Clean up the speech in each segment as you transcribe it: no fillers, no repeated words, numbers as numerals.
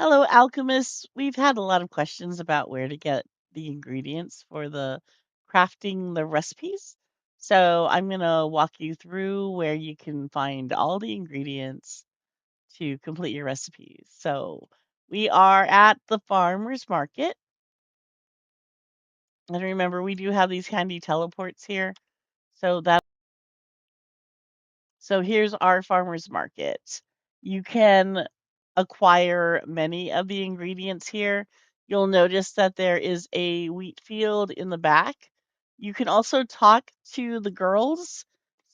Hello, alchemists. We've had a lot of questions about where to get the ingredients for the crafting the recipes. So I'm going to walk you through where you can find all the ingredients to complete your recipes. So we are at the farmer's market. And remember, we do have these handy teleports here. So that So here's our farmer's market. You can acquire many of the ingredients here. You'll notice that there is a wheat field in the back. You can also talk to the girls.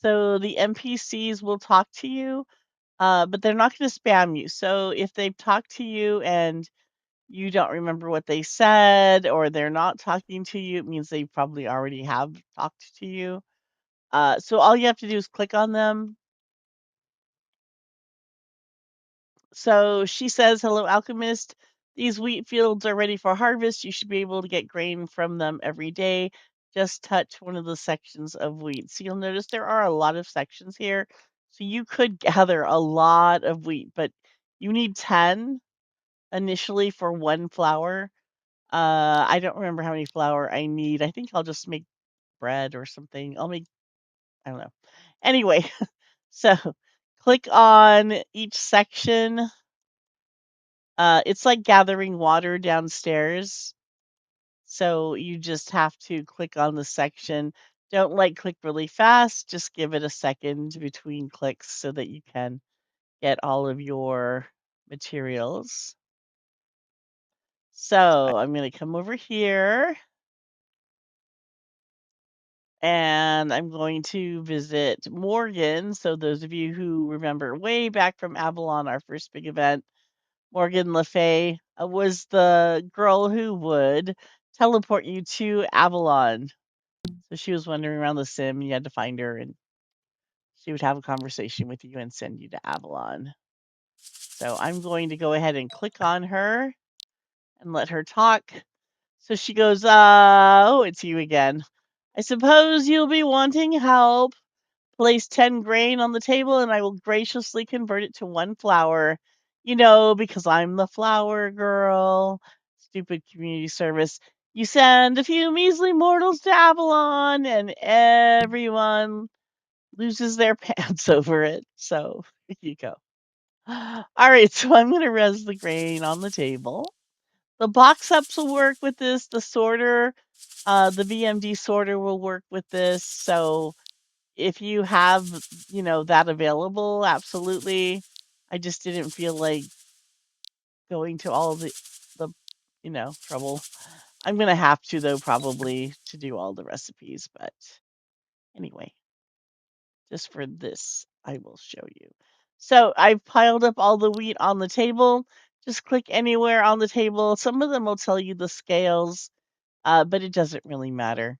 So the NPCs will talk to you, but they're not going to spam you. So if they've talked to you and you don't remember what they said or they're not talking to you, it means they probably already have talked to you. So all you have to do is click on them. So she says, "Hello, alchemist. These wheat fields are ready for harvest. You should be able to get grain from them every day. Just touch one of the sections of wheat." So you'll notice there are a lot of sections here. So you could gather a lot of wheat, but you need 10 initially for one flour. I don't remember how many flour I need. I think I'll just make bread or something. I don't know. Anyway, so click on each section. It's like gathering water downstairs. So you just have to click on the section. Don't like click really fast. Just give it a second between clicks so that you can get all of your materials. So I'm going to come over here and I'm going to visit Morgan. So those of you who remember way back from Avalon, our first big event, Morgan Le Fay was the girl who would teleport you to Avalon. So she was wandering around the sim. You had to find her, and she would have a conversation with you and send you to Avalon. So I'm going to go ahead and click on her and let her talk. So she goes, oh, it's you again. I suppose you'll be wanting help. Place 10 grain on the table and I will graciously convert it to one flower. Because I'm the flower girl. Stupid community service. You send a few measly mortals to Avalon and everyone loses their pants over it. So here you go. All right, so I'm going to res the grain on the table. The box ups will work with this. The sorter, the VMD sorter will work with this. So if you have, that available, absolutely. I just didn't feel like going to all the, trouble. I'm gonna have to though, probably to do all the recipes, but anyway, just for this, I will show you. So I've piled up all the wheat on the table. Just click anywhere on the table. Some of them will tell you the scales, but it doesn't really matter.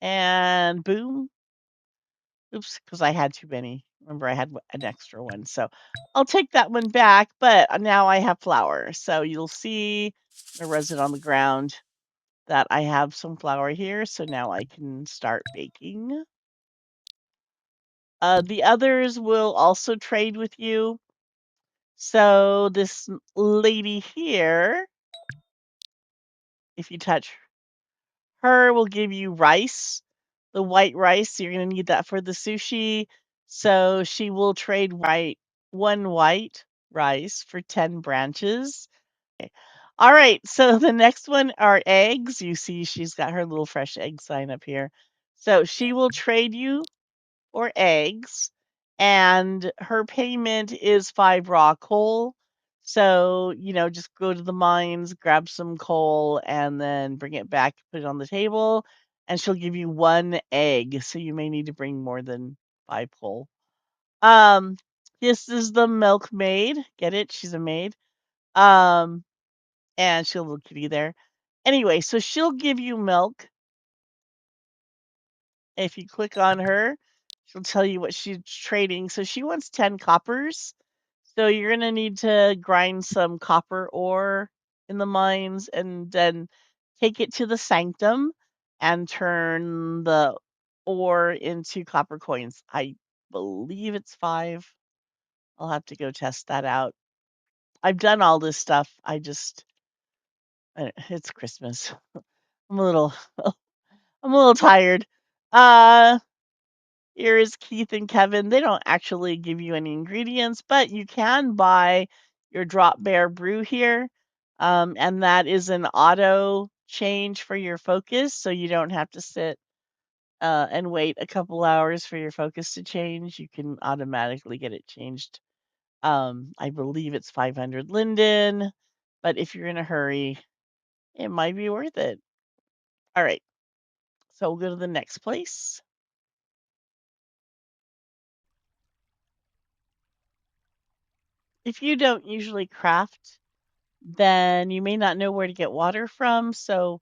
And boom, oops, because I had too many. Remember, I had an extra one. So I'll take that one back, but now I have flour. So you'll see the resin on the ground that I have some flour here. So now I can start baking. The others will also trade with you. So this lady here, if you touch her, will give you rice, the white rice. You're going to need that for the sushi. So she will trade one white rice for 10 branches. Okay. All right. So the next one are eggs. You see, she's got her little fresh egg sign up here. So she will trade you or eggs, and her payment is 5 raw coal. So, just go to the mines, grab some coal, and then bring it back, put it on the table, and she'll give you 1 egg. So you may need to bring more than 5 coal. Um, this is the milkmaid. Get it? She's a maid. Um, and she'll little kitty there. Anyway, so she'll give you milk. If you click on her, she'll tell you what she's trading. So she wants 10 coppers. So you're going to need to grind some copper ore in the mines and then take it to the sanctum and turn the ore into copper coins. I believe it's 5. I'll have to go test that out. I've done all this stuff. It's Christmas. I'm a little I'm a little tired. Uh Here is Keith and Kevin. They don't actually give you any ingredients, but you can buy your Drop Bear brew here. And that is an auto change for your focus, so you don't have to sit and wait a couple hours for your focus to change. You can automatically get it changed. I believe it's 500 Linden, but if you're in a hurry, it might be worth it. All right, so we'll go to the next place. If you don't usually craft, then you may not know where to get water from. So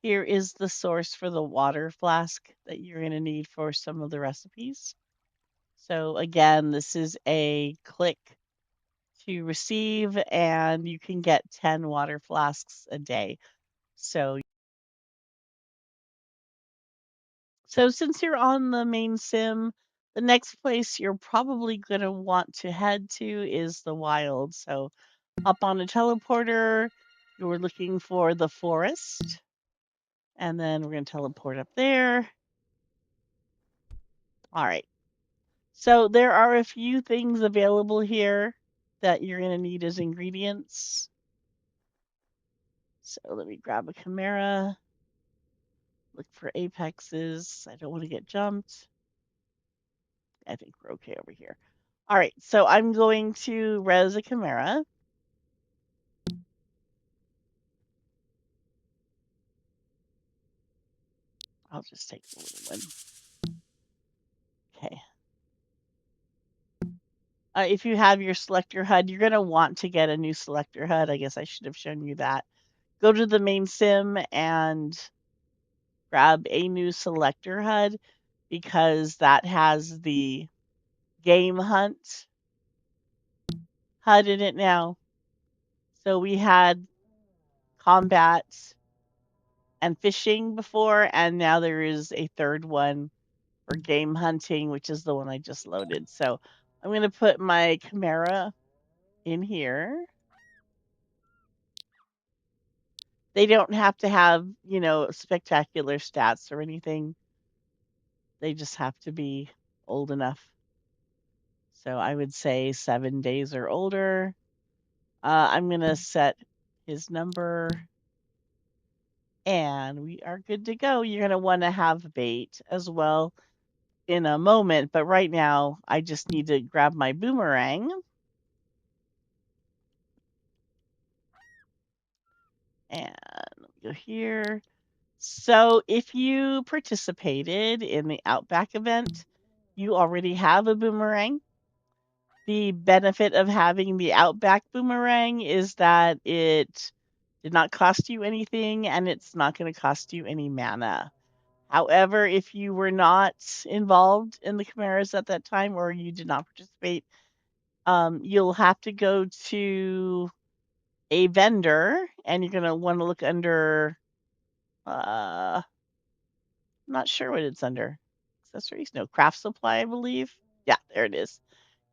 here is the source for the water flask that you're going to need for some of the recipes. So again, this is a click to receive, and you can get 10 water flasks a day. So since you're on the main sim, the next place you're probably going to want to head to is the wild. So up on a teleporter, you're looking for the forest, and then we're going to teleport up there. All right. So there are a few things available here that you're going to need as ingredients. So let me grab a chimera, look for apexes. I don't want to get jumped. I think we're okay over here. All right, so I'm going to res a chimera. I'll just take the little one. Okay. If you have your selector HUD, you're going to want to get a new selector HUD. I guess I should have shown you that. Go to the main sim and grab a new selector HUD because that has the game hunt HUD in it now. So we had combat and fishing before, and now there is a third one for game hunting, which is the one I just loaded. So I'm going to put my chimera in here. They don't have to have, spectacular stats or anything. They just have to be old enough. So I would say 7 days or older. I'm going to set his number and we are good to go. You're going to want to have bait as well in a moment, but right now I just need to grab my boomerang. And let me go here. So if you participated in the Outback event, you already have a boomerang. The benefit of having the Outback boomerang is that it did not cost you anything and it's not going to cost you any mana. However, if you were not involved in the chimeras at that time or you did not participate, you'll have to go to a vendor and you're going to want to look under, I'm not sure what it's under. Accessories? No, craft supply, I believe. Yeah, there it is.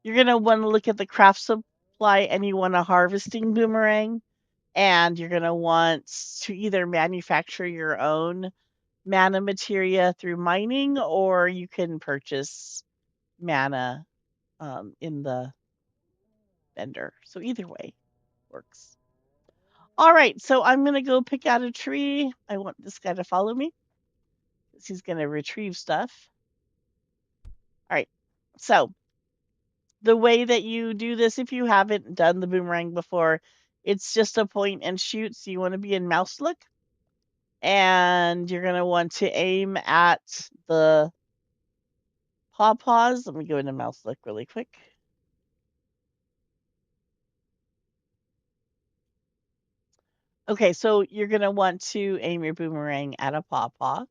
You're going to want to look at the craft supply and you want a harvesting boomerang. And you're going to want to either manufacture your own mana materia through mining, or you can purchase mana in the vendor. So either way works. All right, so I'm going to go pick out a tree. I want this guy to follow me because he's going to retrieve stuff. All right, so the way that you do this, if you haven't done the boomerang before, it's just a point and shoot. So you want to be in mouse look, and you're going to want to aim at the pawpaws. Let me go into mouse look really quick. Okay, so you're going to want to aim your boomerang at a pawpaw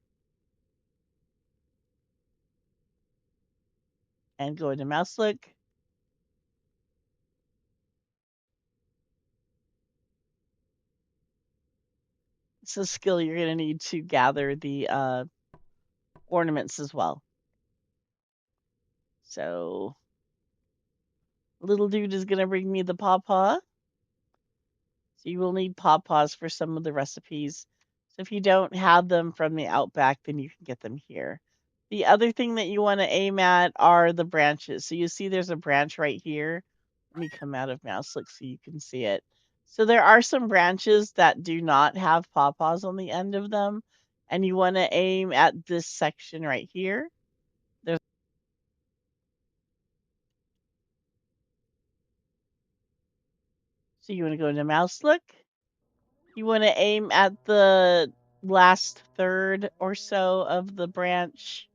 and go into mouse look. It's a skill you're going to need to gather the ornaments as well. So little dude is going to bring me the pawpaw. So you will need pawpaws for some of the recipes. So if you don't have them from the outback, then you can get them here. The other thing that you want to aim at are the branches. So you see there's a branch right here. Let me come out of mouse look so you can see it. So there are some branches that do not have pawpaws on the end of them. And you want to aim at this section right here. There's So you want to go into mouse look. You want to aim at the last third or so of the branch.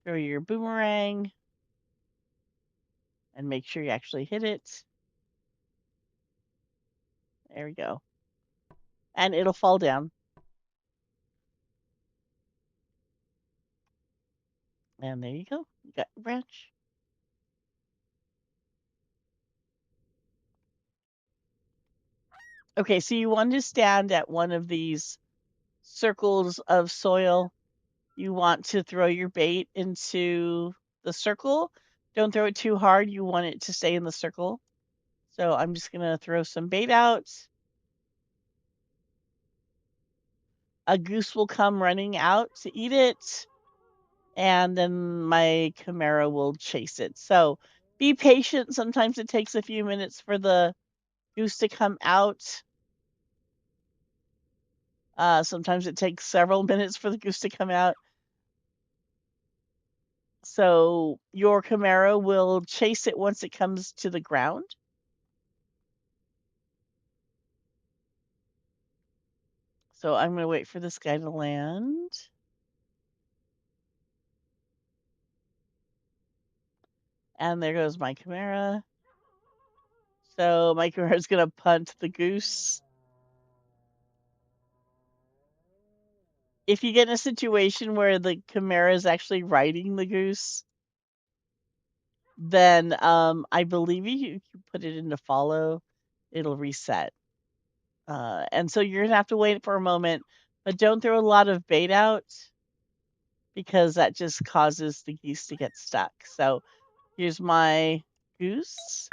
Throw your boomerang and make sure you actually hit it. There we go. And it'll fall down. And there you go. You got your branch. Okay, so you want to stand at one of these circles of soil. You want to throw your bait into the circle. Don't throw it too hard. You want it to stay in the circle. So I'm just going to throw some bait out. A goose will come running out to eat it, and then my Chimera will chase it. So be patient. Sometimes it takes a few minutes for the goose to come out. Sometimes it takes several minutes for the goose to come out. So your Chimera will chase it once it comes to the ground. So I'm going to wait for this guy to land. And there goes my Chimera. So my Chimera is going to punt the goose. If you get in a situation where the Chimera is actually riding the goose, then I believe you put it into follow, it'll reset. And so you're gonna have to wait for a moment, but don't throw a lot of bait out because that just causes the geese to get stuck. So here's my goose.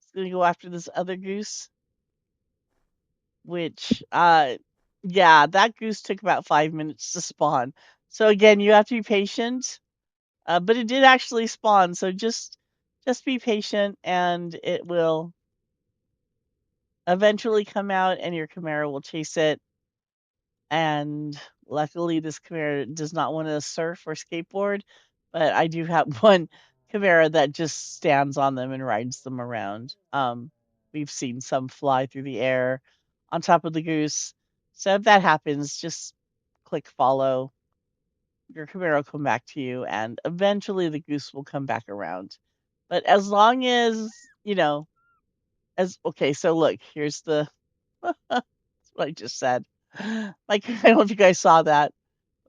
It's gonna go after this other goose, which yeah, that goose took about 5 minutes to spawn. So again, you have to be patient. But it did actually spawn, so just be patient and it will eventually come out and your Chimera will chase it. And luckily this Chimera does not want to surf or skateboard, but I do have one Chimera that just stands on them and rides them around. We've seen some fly through the air on top of the goose. So if that happens, just click follow. Your Chimera will come back to you, and eventually the goose will come back around. But as long as, you know, as okay, so look, here's the that's what I just said. Like, I don't know if you guys saw that.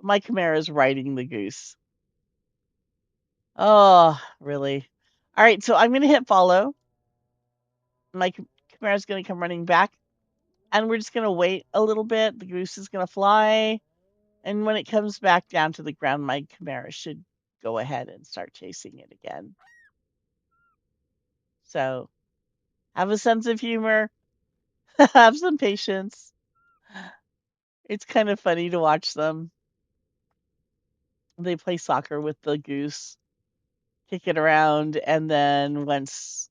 My Chimera is riding the goose. Oh, really? All right, so I'm gonna hit follow. My Chimera is gonna come running back, and we're just gonna wait a little bit. The goose is gonna fly, and when it comes back down to the ground, my Chimera should go ahead and start chasing it again. So have a sense of humor, have some patience. It's kind of funny to watch them. They play soccer with the goose, kick it around, and then once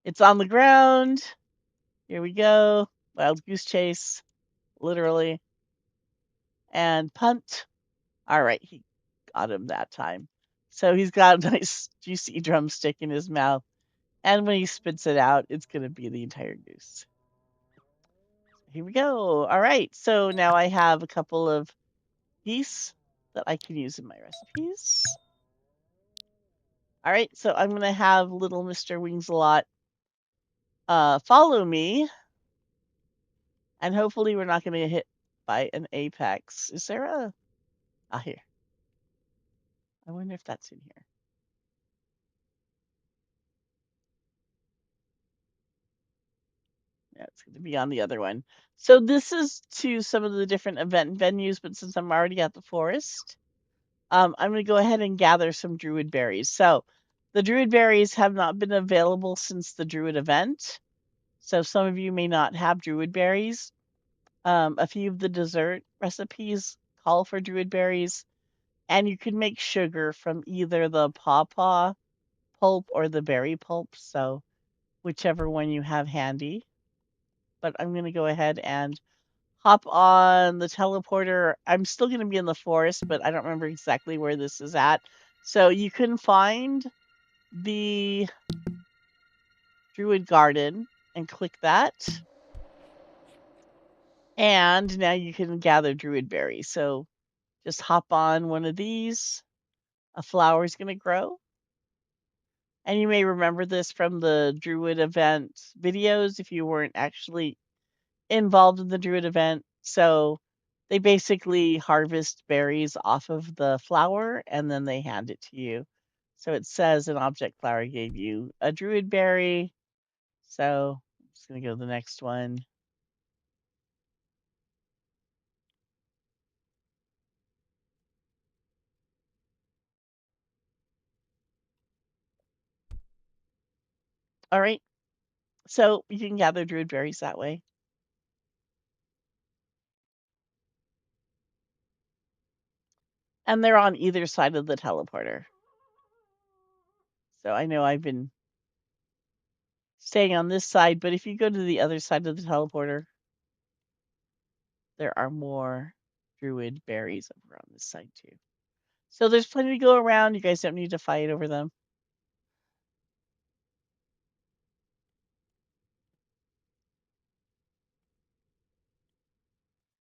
it's on the ground, here we go. Wild goose chase, literally. And punt. All right, he got him that time. So he's got a nice juicy drumstick in his mouth. And when he spits it out, it's going to be the entire goose. Here we go. All right, so now I have a couple of geese that I can use in my recipes. All right, so I'm going to have little Mr. Wings-a-Lot follow me, and hopefully we're not going to get hit by an apex. Is there a... Ah, here. I wonder if that's in here. Yeah, it's going to be on the other one. So this is to some of the different event venues, but since I'm already at the forest, I'm going to go ahead and gather some druid berries. So The druid berries have not been available since the druid event, so some of you may not have druid berries. A few of the dessert recipes call for druid berries, and you can make sugar from either the pawpaw pulp or the berry pulp, so whichever one you have handy. But I'm going to go ahead and hop on the teleporter. I'm still going to be in the forest, but I don't remember exactly where this is at. So you can find the Druid Garden and click that. And now you can gather Druid berries. So just hop on one of these. A flower is going to grow. And you may remember this from the Druid event videos if you weren't actually involved in the Druid event. So they basically harvest berries off of the flower and then they hand it to you. So it says an object flower gave you a Druid berry. So I'm just going to go to the next one. All right. So you can gather Druid berries that way. And they're on either side of the teleporter. So I know I've been staying on this side, but if you go to the other side of the teleporter, there are more Druid berries over on this side too. So there's plenty to go around. You guys don't need to fight over them.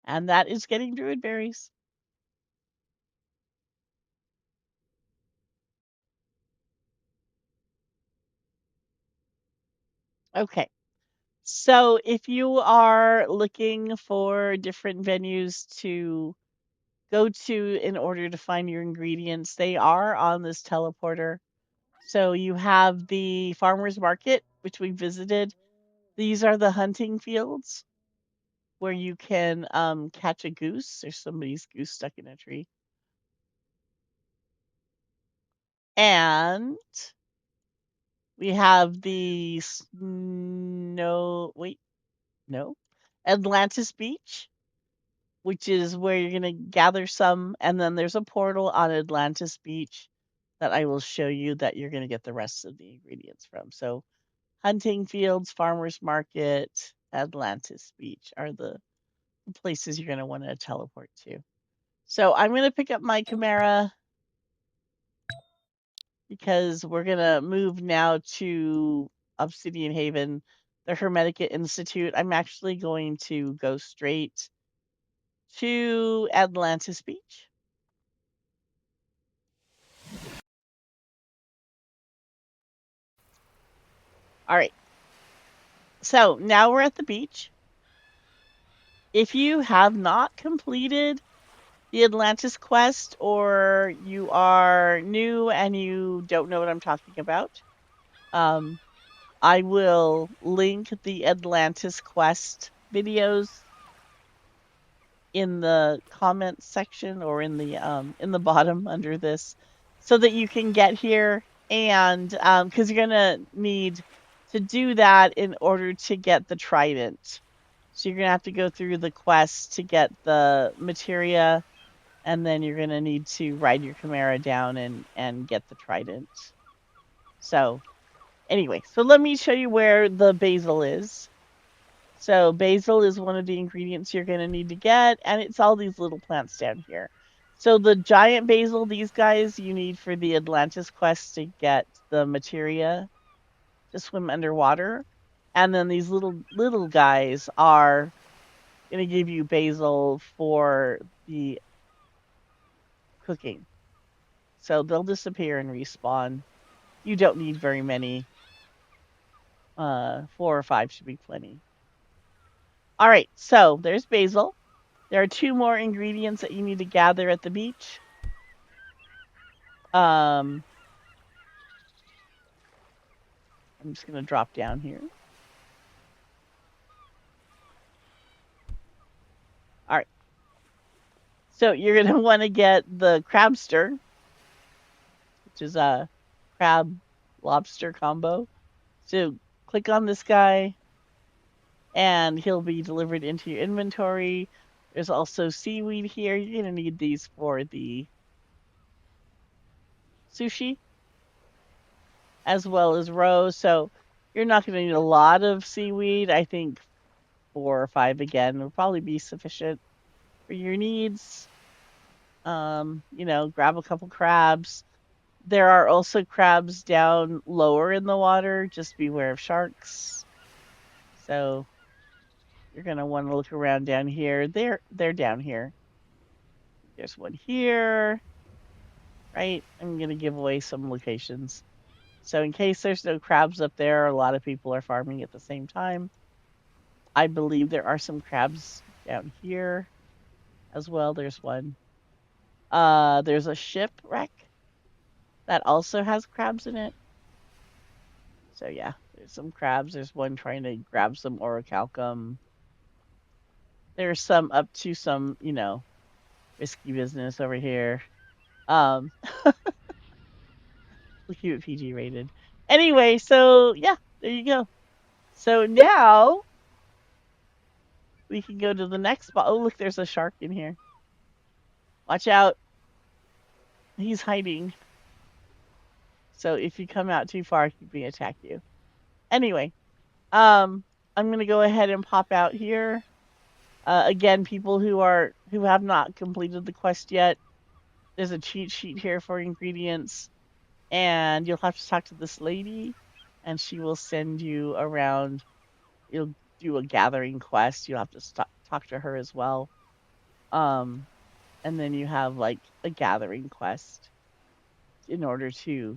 And that is getting Druid berries. Okay. So if you are looking for different venues to go to in order to find your ingredients, they are on this teleporter. So you have the farmer's market, which we visited. These are the hunting fields where you can catch a goose. There's somebody's goose stuck in a tree. And we have the Atlantis Beach, which is where you're going to gather some. And then there's a portal on Atlantis Beach that I will show you that you're going to get the rest of the ingredients from. So hunting fields, farmers market, Atlantis Beach are the places you're going to want to teleport to. So I'm going to pick up my Chimera because we're going to move now to Obsidian Haven, the Hermetica Institute. I'm actually going to go straight to Atlantis Beach. All right. So now we're at the beach. If you have not completed the Atlantis quest or you are new and you don't know what I'm talking about, I will link the Atlantis quest videos in the comments section or in the bottom under this so that you can get here and because you're gonna need to do that in order to get the trident. So you're gonna have to go through the quest to get the materia, and then you're gonna need to ride your Chimera down and get the trident. So anyway, so let me show you where the basil is. So basil is one of the ingredients you're going to need to get, and it's all these little plants down here. So the giant basil, these guys you need for the Atlantis quest to get the materia to swim underwater. And then these little guys are going to give you basil for the cooking. So they'll disappear and respawn. You don't need very many. 4 or 5 should be plenty. All right, so there's basil. There are 2 more ingredients that you need to gather at the beach. I'm just going to drop down here. All right. So you're going to want to get the crabster, which is a crab lobster combo. So click on this guy and he'll be delivered into your inventory. There's also seaweed here. You're going to need these for the sushi as well as roe. So you're not going to need a lot of seaweed. I think 4 or 5 again will probably be sufficient for your needs. Grab a couple crabs. There are also crabs down lower in the water. Just beware of sharks. So you're gonna want to look around down here. They're down here. There's one here. Right? I'm gonna give away some locations. So in case there's no crabs up there, a lot of people are farming at the same time. I believe there are some crabs down here as well. There's one. There's a shipwreck that also has crabs in it. So yeah, there's some crabs. There's one trying to grab some orichalcum. There's some up to some, risky business over here. Um, we'll keep it PG rated. Anyway, so yeah, there you go. So now we can go to the next spot. Oh, look, there's a shark in here. Watch out. He's hiding. So if you come out too far, he may attack you. Anyway, I'm gonna go ahead and pop out here. Again, people who have not completed the quest yet, there's a cheat sheet here for ingredients, and you'll have to talk to this lady, and she will send you around. You'll do a gathering quest. You'll have to talk to her as well. And then you have like a gathering quest in order to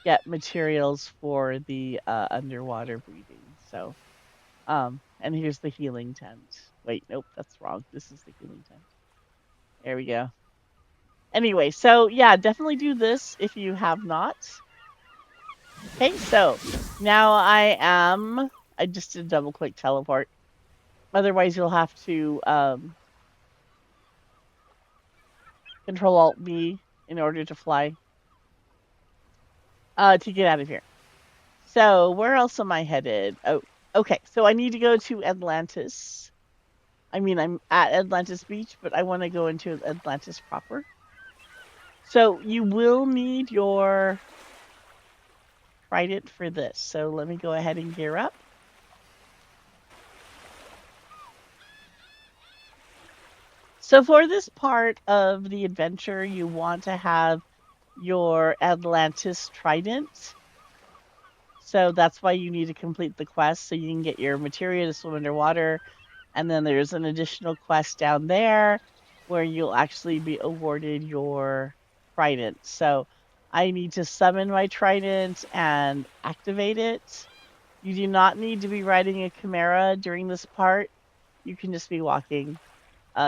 get materials for the underwater breathing. So, and here's the healing tent. Wait, nope, that's wrong. This is the healing tent. There we go. Anyway, so yeah, definitely do this if you have not. Okay, so now I just did double click teleport. Otherwise, you'll have to Control Alt B in order to fly to get out of here. So where else am I headed? Oh, okay. So I need to go to Atlantis. I mean, I'm at Atlantis Beach, but I want to go into Atlantis proper. So you will need your trident for this. So let me go ahead and gear up. So for this part of the adventure, you want to have your Atlantis trident. So that's why you need to complete the quest so you can get your materia to swim underwater. And then there's an additional quest down there where you'll actually be awarded your trident. So I need to summon my trident and activate it. You do not need to be riding a chimera during this part. You can just be walking.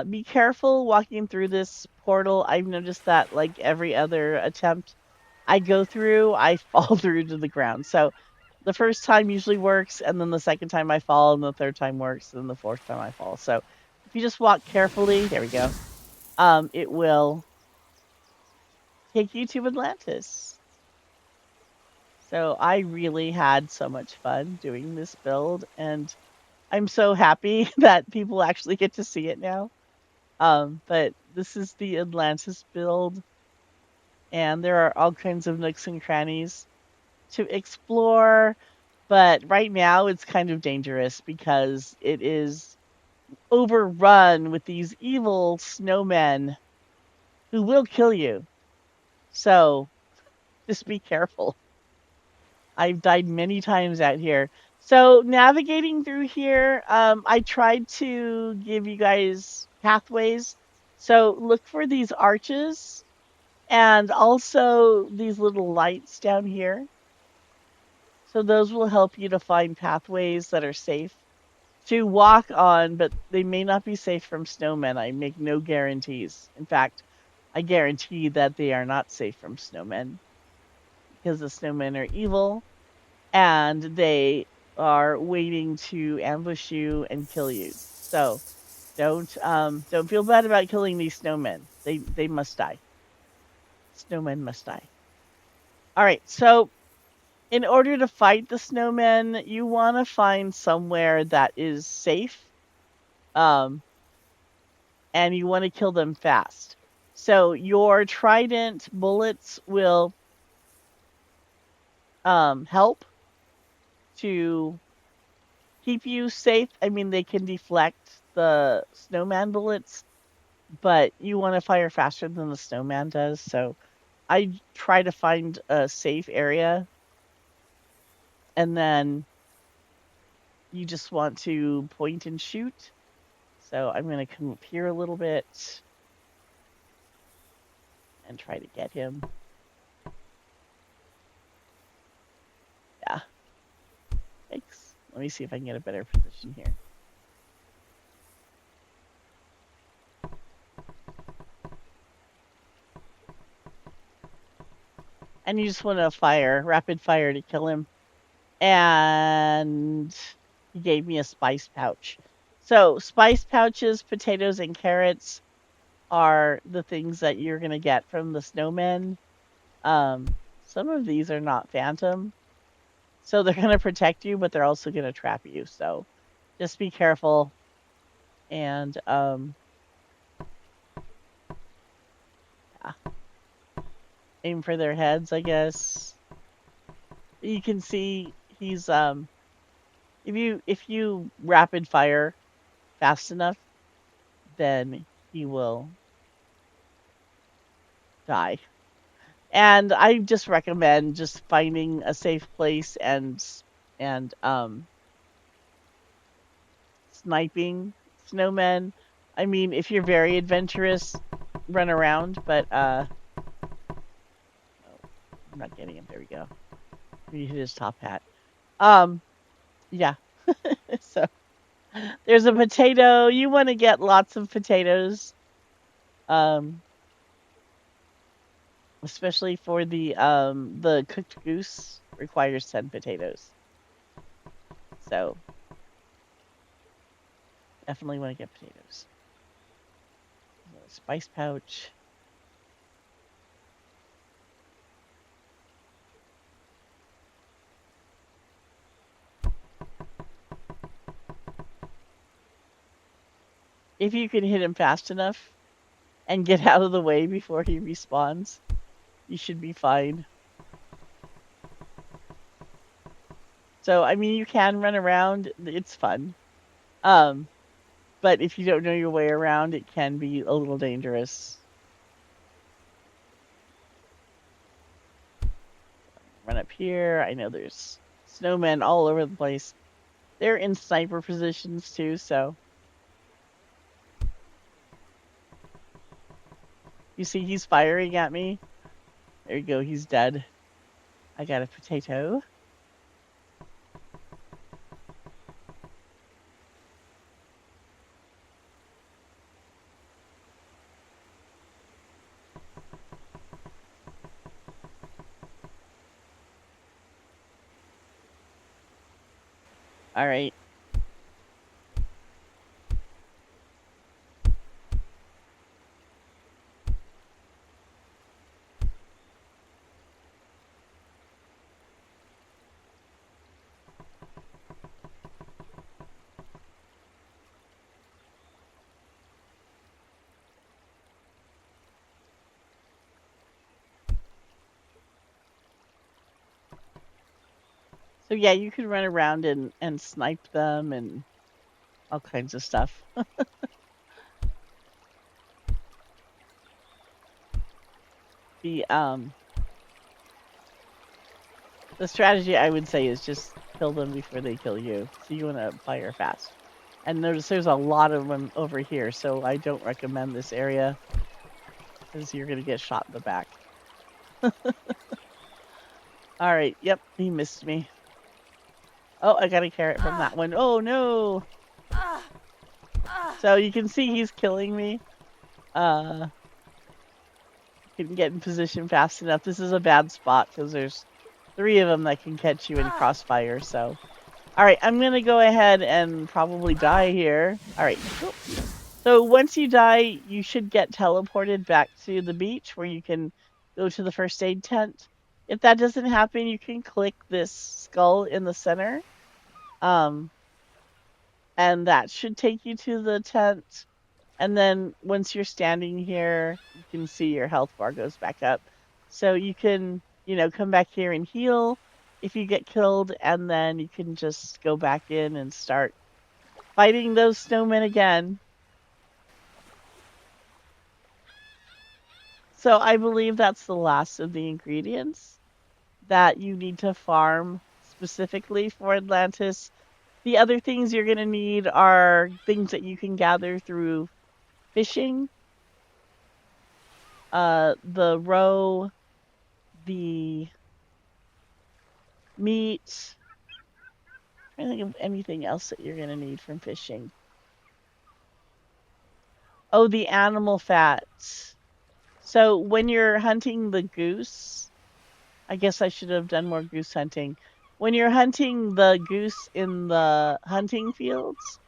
Be careful walking through this portal. I've noticed that like every other attempt I go through, I fall through to the ground. So the first time usually works, and then the second time I fall, and the third time works, and then the fourth time I fall. So if you just walk carefully, there we go, it will take you to Atlantis. So I really had so much fun doing this build, and I'm so happy that people actually get to see it now. But this is the Atlantis build, and there are all kinds of nooks and crannies to explore. But right now it's kind of dangerous because it is overrun with these evil snowmen who will kill you. So just be careful. I've died many times out here. So navigating through here, I tried to give you guys pathways. So look for these arches and also these little lights down here. So those will help you to find pathways that are safe to walk on, but they may not be safe from snowmen. I make no guarantees. In fact, I guarantee that they are not safe from snowmen because the snowmen are evil and they are waiting to ambush you and kill you. So don't feel bad about killing these snowmen. They must die. Snowmen must die. All right, so in order to fight the snowmen, you want to find somewhere that is safe, and you want to kill them fast. So your trident bullets will help to keep you safe. I mean, they can deflect the snowman bullets, but you want to fire faster than the snowman does. So I try to find a safe area, and then you just want to point and shoot. So I'm going to come up here a little bit and try to get him. Yeah. Thanks. Let me see if I can get a better position here. And you just want to fire, rapid fire to kill him. And he gave me a spice pouch. So spice pouches, potatoes, and carrots are the things that you're going to get from the snowmen. Some of these are not phantom, so they're going to protect you, but they're also going to trap you. So just be careful. And yeah. Aim for their heads, I guess. You can see he's if you rapid fire fast enough, then he will die. And I just recommend just finding a safe place and sniping snowmen. I mean, if you're very adventurous, run around, but oh, I'm not getting him. There we go. He hit his top hat. Yeah. So there's a potato. You want to get lots of potatoes. Especially for the cooked goose requires 10 potatoes. So definitely want to get potatoes. Spice pouch. If you can hit him fast enough and get out of the way before he respawns, you should be fine. So, I mean, you can run around. It's fun. But if you don't know your way around, it can be a little dangerous. Run up here. I know there's snowmen all over the place. They're in sniper positions too, so. You see he's firing at me? There you go, he's dead. I got a potato. All right. So yeah, you can run around and snipe them and all kinds of stuff. The strategy I would say is just kill them before they kill you. So you want to fire fast. And notice there's a lot of them over here, so I don't recommend this area because you're gonna get shot in the back. All right, yep, he missed me. Oh, I got a carrot from that one. Oh no! So you can see he's killing me. Couldn't get in position fast enough. This is a bad spot because there's 3 of them that can catch you in crossfire. So, all right, I'm gonna go ahead and probably die here. All right. So once you die, you should get teleported back to the beach where you can go to the first aid tent. If that doesn't happen, you can click this skull in the center. Um, and that should take you to the tent. And then once you're standing here, you can see your health bar goes back up. So you can, come back here and heal if you get killed, and then you can just go back in and start fighting those snowmen again. So I believe that's the last of the ingredients that you need to farm specifically for Atlantis. The other things you're going to need are things that you can gather through fishing, the roe, the meat. I'm trying to think of anything else that you're going to need from fishing. Oh, the animal fats. So when you're hunting the goose, I guess I should have done more goose hunting. When you're hunting the goose in the hunting fields,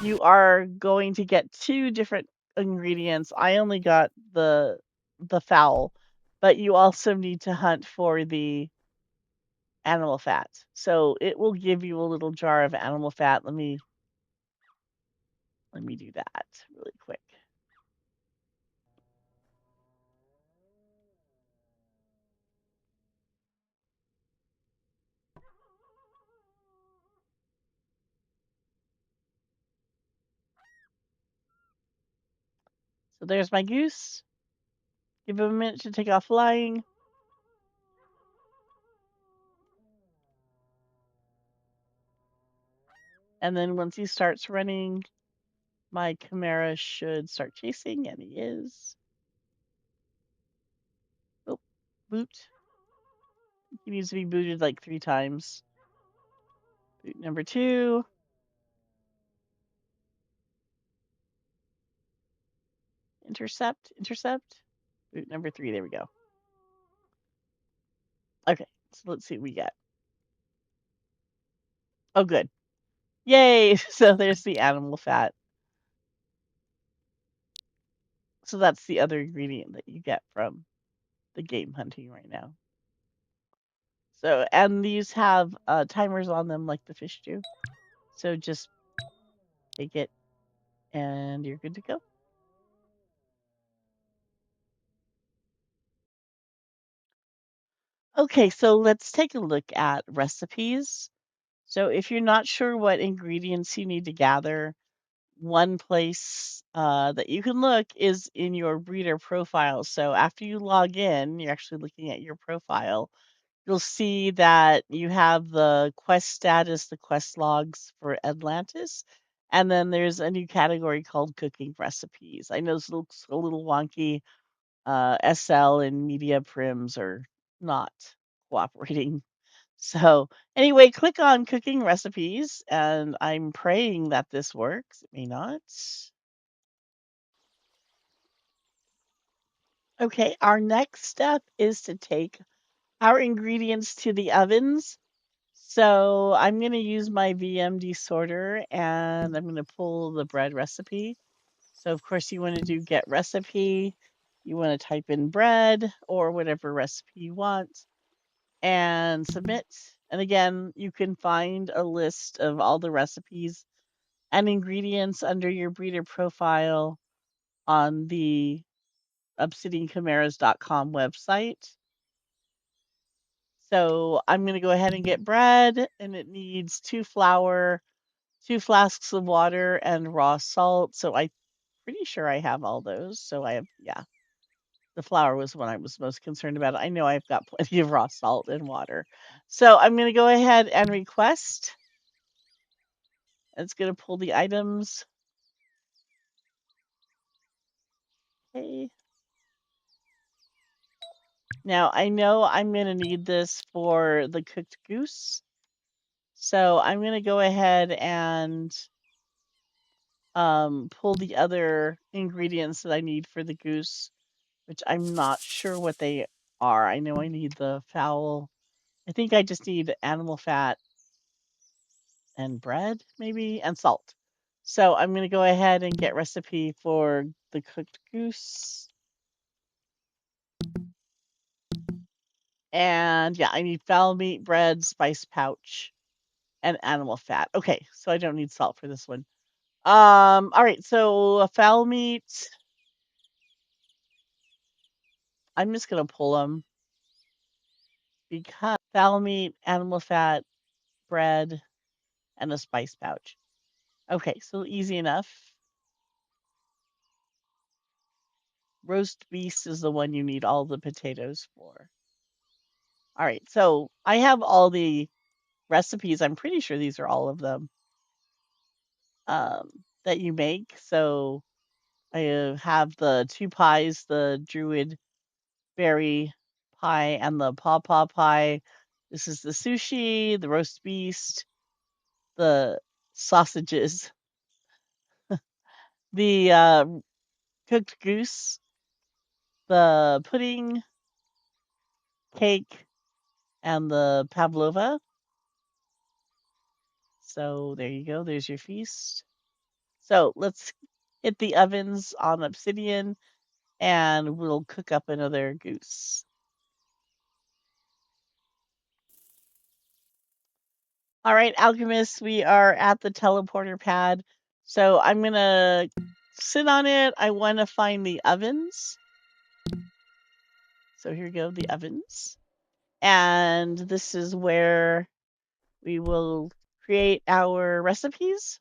you are going to get two different ingredients. I only got the fowl, but you also need to hunt for the animal fat. So it will give you a little jar of animal fat. Let me do that really quick. So there's my goose. Give him a minute to take off flying. And then once he starts running, my Chimera should start chasing, and he is. Oh, boot. He needs to be booted like 3 times. Boot number 2. Intercept. Boot number 3. There we go. Okay, so let's see what we get. Oh, good. Yay! So there's the animal fat. So that's the other ingredient that you get from the game hunting right now. So, and these have timers on them like the fish do. So just take it and you're good to go. Okay, so let's take a look at recipes. So if you're not sure what ingredients you need to gather, one place that you can look is in your breeder profile. So after you log in, you're actually looking at your profile. You'll see that you have the quest status, the quest logs for Atlantis, and then there's a new category called cooking recipes. I know this looks a little wonky. SL and Media Prims are not cooperating. So, anyway, click on cooking recipes, and I'm praying that this works. It may not. Okay, our next step is to take our ingredients to the ovens. So I'm going to use my VMD sorter and I'm going to pull the bread recipe. So of course you want to do get recipe. You want to type in bread or whatever recipe you want and submit. And again, you can find a list of all the recipes and ingredients under your breeder profile on the obsidianchimeras.com website. So I'm going to go ahead and get bread, and it needs 2 flour, 2 flasks of water, and raw salt. So I'm pretty sure I have all those. So I have, yeah, the flour was what I was most concerned about. I know I've got plenty of raw salt and water. So I'm going to go ahead and request. It's going to pull the items. Okay. Now I know I'm going to need this for the cooked goose. So I'm going to go ahead and pull the other ingredients that I need for the goose, which I'm not sure what they are. I know I need the fowl. I think I just need animal fat and bread, maybe, and salt. So I'm going to go ahead and get recipe for the cooked goose. And yeah, I need fowl meat, bread, spice pouch, and animal fat. Okay, so I don't need salt for this one. All right, so fowl meat. I'm just gonna pull them because fowl meat, animal fat, bread, and a spice pouch. Okay, so easy enough. Roast beef is the one you need all the potatoes for. All right, so I have all the recipes. I'm pretty sure these are all of them that you make. So I have the two pies, the druid berry pie and the pawpaw pie. This is the sushi, the roast beast, the sausages, the cooked goose, the pudding, cake, and the pavlova. So there you go. There's your feast. So let's hit the ovens on obsidian and we'll cook up another goose. All right, alchemists, we are at the teleporter pad. So I'm going to sit on it. I want to find the ovens. So here go the ovens. And this is where we will create our recipes.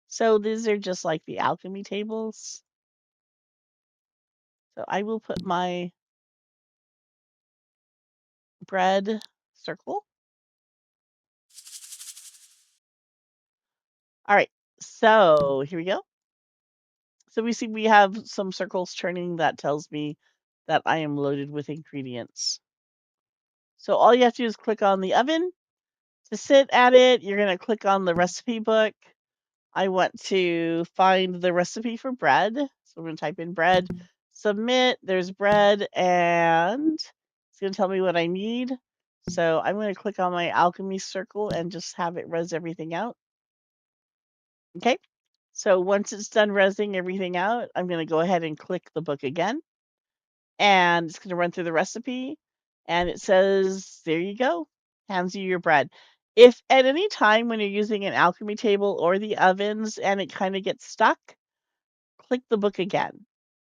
So these are just like the alchemy tables. So I will put my bread circle. All right, so here we go. So we see we have some circles turning. That tells me that I am loaded with ingredients. So all you have to do is click on the oven. To sit at it, you're going to click on the recipe book. I want to find the recipe for bread. So I'm going to type in bread, submit, there's bread, and it's going to tell me what I need. So I'm going to click on my alchemy circle and just have it res everything out. Okay. So once it's done resing everything out, I'm going to go ahead and click the book again. And it's going to run through the recipe. And it says, there you go, hands you your bread. If at any time when you're using an alchemy table or the ovens and it kind of gets stuck, click the book again.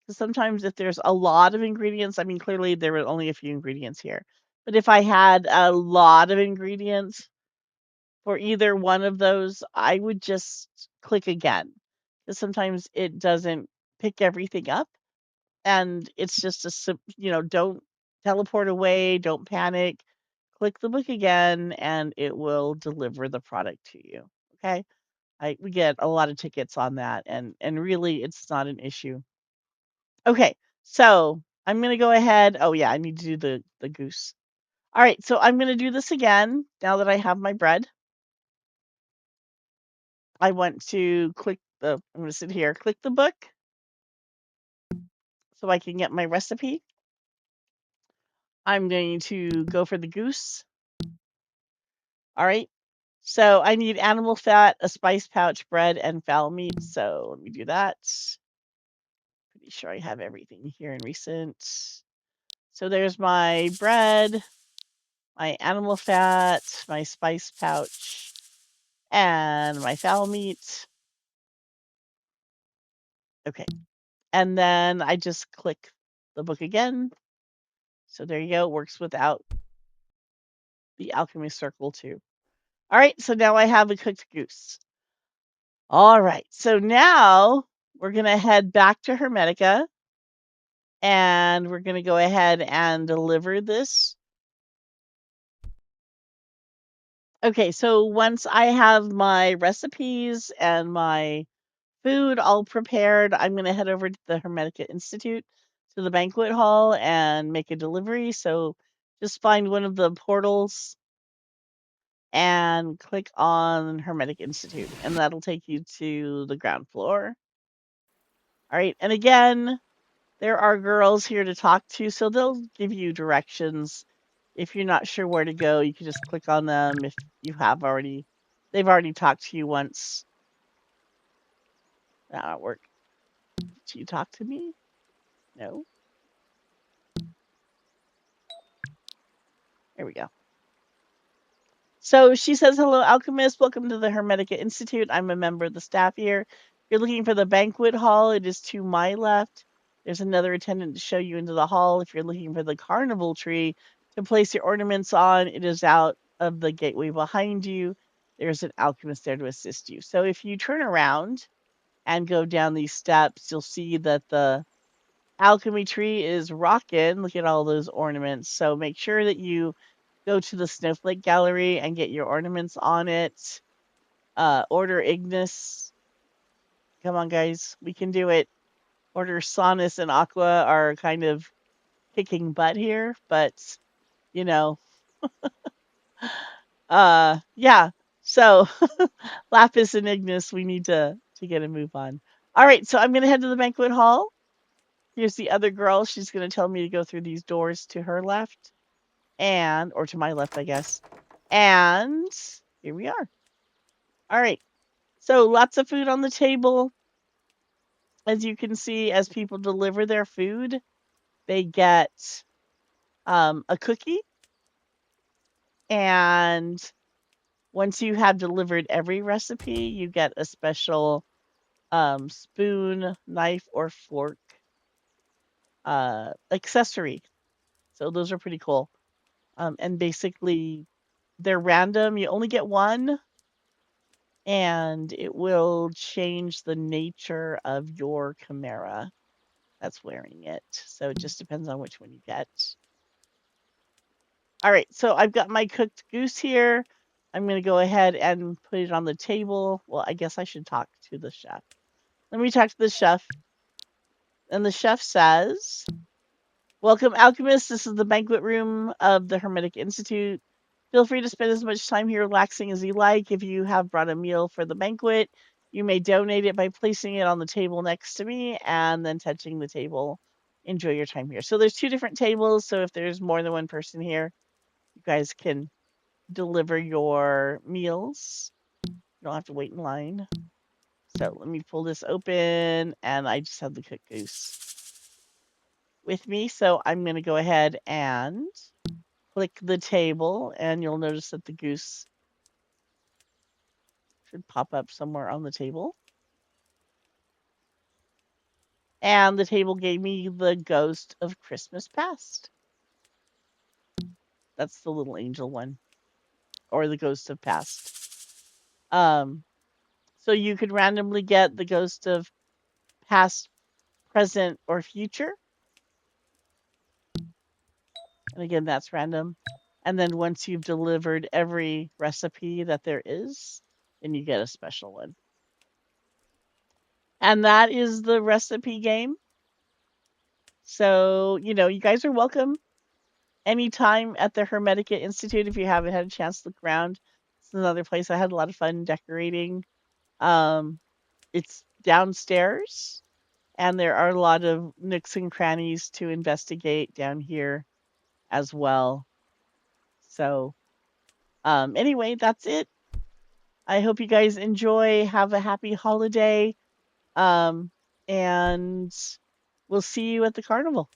Because sometimes if there's a lot of ingredients, I mean, clearly there were only a few ingredients here. But if I had a lot of ingredients for either one of those, I would just click again. Because sometimes it doesn't pick everything up. And it's just don't teleport away, don't panic. Click the book again and it will deliver the product to you. Okay? We get a lot of tickets on that and really it's not an issue. Okay. So, I'm going to go ahead. Oh yeah, I need to do the goose. All right, so I'm going to do this again now that I have my bread. I want to I'm going to sit here, click the book so I can get my recipe. I'm going to go for the goose. All right. So I need animal fat, a spice pouch, bread, and fowl meat. So let me do that. Pretty sure I have everything here in recent. So there's my bread, my animal fat, my spice pouch, and my fowl meat. Okay. And then I just click the book again. So there you go. It works without the alchemy circle too. All right. So now I have a cooked goose. All right. So now we're going to head back to Hermetica and we're going to go ahead and deliver this. Okay. So once I have my recipes and my food all prepared, I'm going to head over to the Hermetica Institute to the banquet hall and make a delivery. So just find one of the portals and click on Hermetic Institute, and that'll take you to the ground floor. All right. And again, there are girls here to talk to, so they'll give you directions. If you're not sure where to go, you can just click on them if they've already talked to you once. That'll work. Did you talk to me? No. There we go. So she says, "Hello, alchemist. Welcome to the Hermetica Institute. I'm a member of the staff here. If you're looking for the banquet hall, it is to my left. There's another attendant to show you into the hall. If you're looking for the carnival tree to place your ornaments on, it is out of the gateway behind you. There's an alchemist there to assist you." So if you turn around and go down these steps, you'll see that the alchemy tree is rocking. Look at all those ornaments. So make sure that you go to the Snowflake Gallery and get your ornaments on it. Order Ignis. Come on, guys. We can do it. Order Sonus and Aqua are kind of kicking butt here, but you know, yeah. So Lapis and Ignis, we need to get a move on. All right, so I'm gonna head to the banquet hall. Here's the other girl. She's gonna tell me to go through these doors to her left, or to my left, I guess. And here we are. All right. So lots of food on the table. As you can see, as people deliver their food, they get a cookie. And once you have delivered every recipe, you get a special spoon, knife, or fork accessory. So those are pretty cool. And basically, they're random. You only get one, and it will change the nature of your chimera that's wearing it. So it just depends on which one you get. All right, so I've got my cooked goose here. I'm going to go ahead and put it on the table. Well, I guess I should talk to the chef. Let me talk to the chef. And the chef says, "Welcome, alchemists. This is the banquet room of the Hermetic Institute. Feel free to spend as much time here relaxing as you like. If you have brought a meal for the banquet, you may donate it by placing it on the table next to me and then touching the table. Enjoy your time here." So there's two different tables. So if there's more than one person here, you guys can deliver your meals. You don't have to wait in line. So let me pull this open, and I just have the cooked goose with me. So I'm going to go ahead and click the table, and you'll notice that the goose should pop up somewhere on the table. And the table gave me the Ghost of Christmas Past. That's the little angel one, or the Ghost of Past. So you could randomly get the Ghost of Past, Present, or Future. And again, that's random. And then once you've delivered every recipe that there is, then you get a special one. And that is the recipe game. So, you guys are welcome anytime at the Hermetica Institute if you haven't had a chance to look around. It's another place I had a lot of fun decorating. It's downstairs, and there are a lot of nooks and crannies to investigate down here as well. So, anyway, that's it. I hope you guys enjoy. Have a happy holiday. And we'll see you at the carnival.